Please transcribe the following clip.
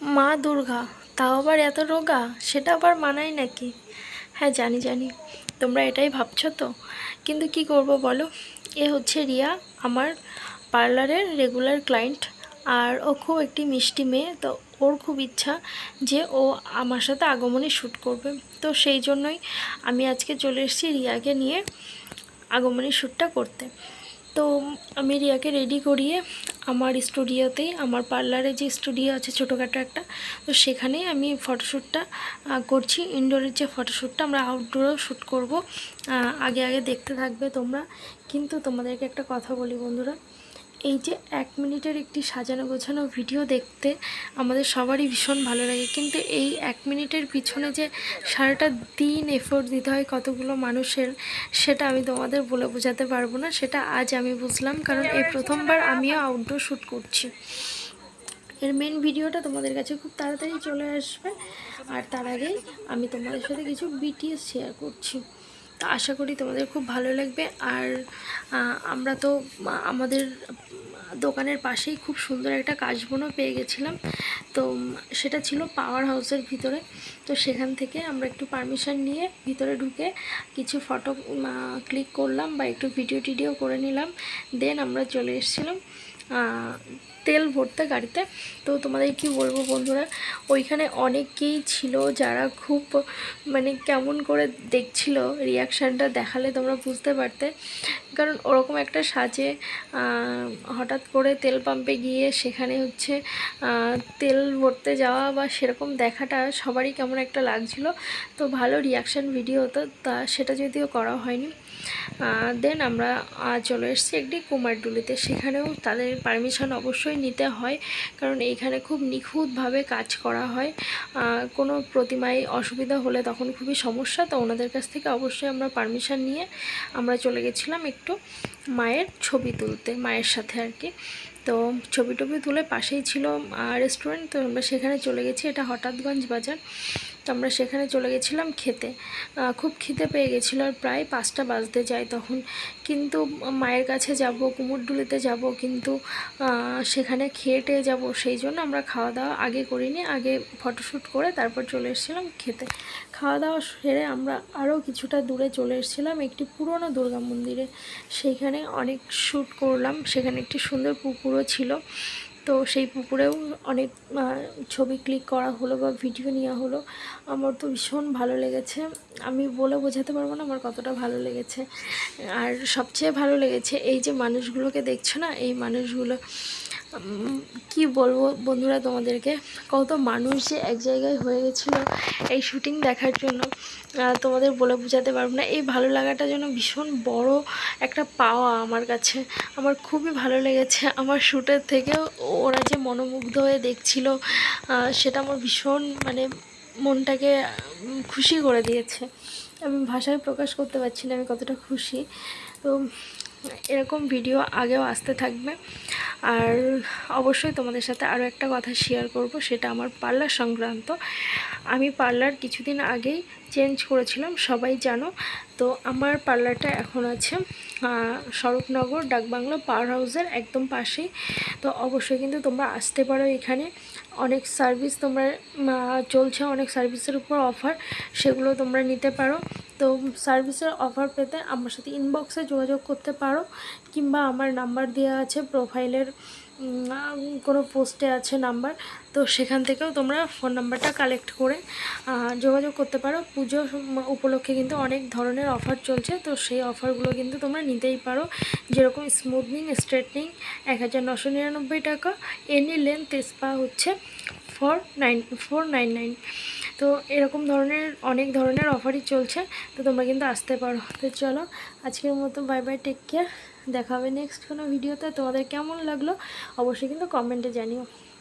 মা দুর্গা, তাও আবার এত রোগা, সেটা আবার মানায় নাকি? হ্যাঁ জানি জানি, তোমরা এটাই ভাবছো তো। কিন্তু কি করব বলো, এ হচ্ছে রিয়া, আমার পার্লারের রেগুলার ক্লায়েন্ট। আর ও খুব একটি মিষ্টি মেয়ে, তো ওর খুব ইচ্ছা যে ও আমার সাথে আগমনী শ্যুট করবে। তো সেই জন্যই আমি আজকে চলে এসেছি রিয়াকে নিয়ে আগমনী শ্যুটটা করতে। তো আমি রিয়াকে রেডি করিয়ে আমার স্টুডিওতেই, আমার পার্লারে যে স্টুডিও আছে ছোটোখাটো একটা, তো সেখানেই আমি ফটোশ্যুটটা করছি। ইনডোরের যে ফটোশ্যুটটা, আমরা আউটডোরেও শ্যুট করব। আগে আগে দেখতে থাকবে তোমরা। কিন্তু তোমাদেরকে একটা কথা বলি বন্ধুরা, এই যে 1 মিনিটের একটি সাজানো গোছানো ভিডিও দেখতে আমাদের সবারই ভীষণ ভালো লাগে, কিন্তু এই 1 মিনিটের পিছনে যে সারাটা দিন এফোর্ট দিতে হয় কতগুলো মানুষের, সেটা আমি তোমাদের বলে বোঝাতে পারবো না। সেটা আজ আমি বুঝলাম, কারণ এই প্রথমবার আমিও আউটডোর শ্যুট করছি। এর মেন ভিডিওটা তোমাদের কাছে খুব তাড়াতাড়ি চলে আসবে, আর তার আগেই আমি তোমাদের সাথে কিছু বিটিএস শেয়ার করছি। তো আশা করি তোমাদের খুব ভালো লাগবে। আর আমরা তো আমাদের দোকানের পাশেই খুব সুন্দর একটা কাশবনও পেয়ে গেছিলাম। তো সেটা ছিল পাওয়ার হাউসের ভিতরে। তো সেখান থেকে আমরা একটু পারমিশন নিয়ে ভিতরে ঢুকে কিছু ফটো ক্লিক করলাম বা একটু ভিডিও টিডিও করে নিলাম। দেন আমরা চলে এসেছিলাম তেল ভরতে গাড়িতে। তো তোমাদের কি বলবো বন্ধুরা, ওইখানে অনেকেই ছিল যারা খুব মানে কেমন করে দেখছিল, রিয়াকশানটা দেখালে তোমরা বুঝতে পারতে। কারণ ওরকম একটা সাজে হঠাৎ করে তেল পাম্পে গিয়ে সেখানে হচ্ছে তেল ভরতে যাওয়া বা সেরকম দেখাটা সবারই কেমন একটা লাগছিল। তো ভালো রিয়াকশান ভিডিও হতো, তা সেটা যদিও করা হয়নি। দেন আমরা চলে এসেছি একটি কুমারটুলিতে। সেখানেও তাদের পারমিশন অবশ্যই নিতে হয়, কারণ এইখানে খুব নিখুঁতভাবে কাজ করা হয়। কোনো প্রতিমায় অসুবিধা হলে তখন খুবই সমস্যা, তো ওনাদের কাছ থেকে অবশ্যই আমরা পারমিশন নিয়ে আমরা চলে গেছিলাম একটু মায়ের ছবি তুলতে, মায়ের সাথে আর কি। তো ছবি টবি তুলে পাশেই ছিল রেস্টুরেন্ট, তো আমরা সেখানে চলে গেছি। এটা হঠাৎগঞ্জ বাজার। তো আমরা সেখানে চলে গেছিলাম খেতে। খুব খিদে পেয়ে গেছিলো, আর প্রায় 5টা বাজতে যায় তখন। কিন্তু মায়ের কাছে যাব, কুমোরটুলিতে যাব, কিন্তু সেখানে খেয়ে টেয়ে যাবো, সেই জন্য আমরা খাওয়া দাওয়া আগে করিনি। আগে ফটোশ্যুট করে তারপর চলে এসেছিলাম খেতে। খাওয়া দাওয়া সেরে আমরা আরও কিছুটা দূরে চলে এসেছিলাম একটি পুরনো দুর্গা মন্দিরে। সেইখানে অনেক শ্যুট করলাম। সেখানে একটি সুন্দর পুকুরও ছিল, তো সেই পুকুরেও অনেক ছবি ক্লিক করা হলো বা ভিডিও নেওয়া হলো। আমার তো ভীষণ ভালো লেগেছে, আমি বলে বোঝাতে পারবো না আমার কতটা ভালো লেগেছে। আর সবচেয়ে ভালো লেগেছে এই যে মানুষগুলোকে দেখছো না, এই মানুষগুলো কি বলবো বন্ধুরা তোমাদেরকে, কত মানুষ যে এক জায়গায় হয়ে গেছিলো এই শুটিং দেখার জন্য, তোমাদের বলে বোঝাতে পারবো না। এই ভালো লাগাটা যেন ভীষণ বড় একটা পাওয়া আমার কাছে। আমার খুবই ভালো লেগেছে। আমার শ্যুটের থেকেও ওরা যে মনোমুগ্ধ হয়ে দেখছিল, সেটা আমার ভীষণ মানে মনটাকে খুশি করে দিয়েছে। আমি ভাষায় প্রকাশ করতে পারছি না আমি কতটা খুশি। তো এরকম ভিডিও আগেও আসতে থাকবে। আর অবশ্যই তোমাদের সাথে আরও একটা কথা শেয়ার করব, সেটা আমার পার্লার সংক্রান্ত। আমি পার্লার কিছুদিন আগেই চেঞ্জ করেছিলাম, সবাই জানো। তো আমার পার্লারটা এখন আছে স্বরূপনগর ডাকবাংলো পাওয়ার হাউসের একদম পাশেই। তো অবশ্যই কিন্তু তোমরা আসতে পারো এখানে। অনেক সার্ভিস তোমরা চলছে, অনেক সার্ভিসের উপর অফার, সেগুলো তোমরা নিতে পারো। তো সার্ভিসের অফার পেতে আমার সাথে ইনবক্সে যোগাযোগ করতে পারো, কিংবা আমার নাম্বার দেওয়া আছে প্রোফাইলের কোনো পোস্টে আছে নাম্বার, তো সেখান থেকেও তোমরা ফোন নাম্বারটা কালেক্ট করে যোগাযোগ করতে পারো। পুজো উপলক্ষে কিন্তু অনেক ধরনের অফার চলছে, তো সেই অফারগুলো কিন্তু তোমরা নিতেই পারো। যেরকম স্মুথনিং স্ট্রেটনিং 1999 টাকা, এনি লেন্থ স্পা হচ্ছে 499। তো এরকম ধরনের অনেক ধরনের অফারই চলছে, তো তোমরা কিন্তু আসতে পারো। তো চলো আজকের মতো বাই বাই, টেক কেয়ার। দেখা হবে নেক্সট কোনো ভিডিওতে। তোমাদের কেমন লাগলো অবশ্যই কিন্তু কমেন্টে জানিও।